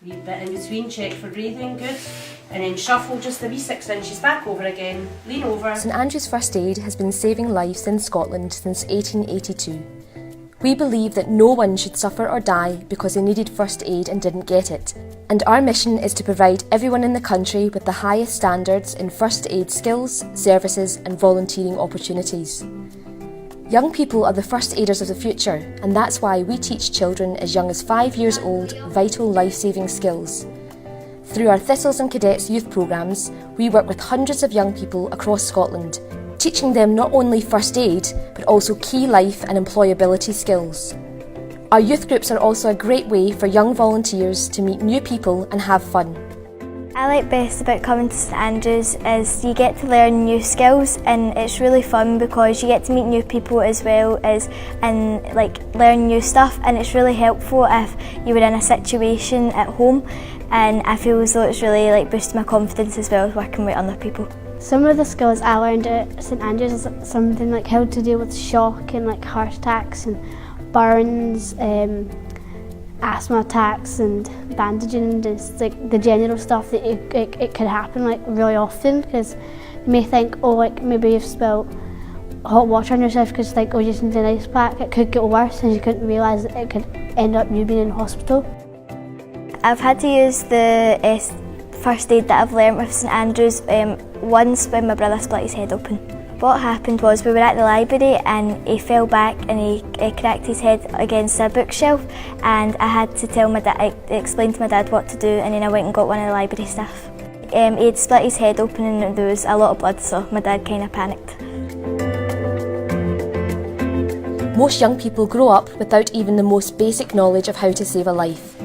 Wee bit in between, check for breathing, good. And then shuffle just a wee 6 inches back over again, lean over. St Andrew's First Aid has been saving lives in Scotland since 1882. We believe that no one should suffer or die because they needed first aid and didn't get it. And our mission is to provide everyone in the country with the highest standards in first aid skills, services and volunteering opportunities. Young people are the first aiders of the future, and that's why we teach children as young as 5 years old vital life-saving skills. Through our Thistles and Cadets youth programmes, we work with hundreds of young people across Scotland, teaching them not only first aid, but also key life and employability skills. Our youth groups are also a great way for young volunteers to meet new people and have fun. I like best about coming to St Andrews is you get to learn new skills, and it's really fun because you get to meet new people as well as learn new stuff, and it's really helpful if you were in a situation at home, and I feel as though it's really boosted my confidence as well as working with other people. Some of the skills I learned at St Andrews is something like how to deal with shock and heart attacks and burns, asthma attacks and bandaging, and just the general stuff that it could happen really often, because you may think, maybe you've spilled hot water on yourself because you just need an ice pack. It could get worse and you couldn't realise that it could end up you being in hospital. I've had to use the first aid that I've learnt with St Andrews once when my brother split his head open. What happened was we were at the library and he fell back and he cracked his head against a bookshelf, and I had to tell my dad, explain to my dad what to do, and then I went and got one of the library staff. He had split his head open and there was a lot of blood, so my dad kind of panicked. Most young people grow up without even the most basic knowledge of how to save a life.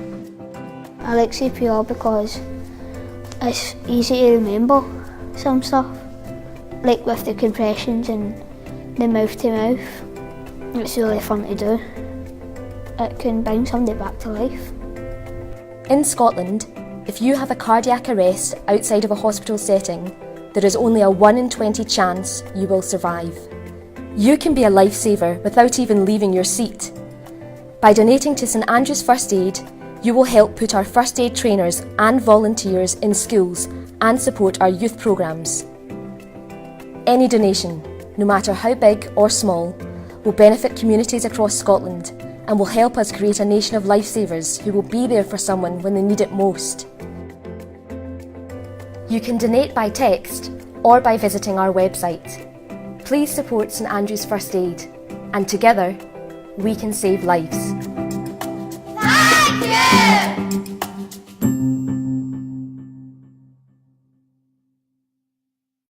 I like CPR because it's easy to remember some stuff, like with the compressions and the mouth to mouth. It's really fun to do. It can bring somebody back to life. In Scotland, if you have a cardiac arrest outside of a hospital setting, there is only a 1 in 20 chance you will survive. You can be a lifesaver without even leaving your seat. By donating to St Andrew's First Aid, you will help put our first aid trainers and volunteers in schools and support our youth programmes. Any donation, no matter how big or small, will benefit communities across Scotland and will help us create a nation of lifesavers who will be there for someone when they need it most. You can donate by text or by visiting our website. Please support St Andrew's First Aid, and together we can save lives. Thank you!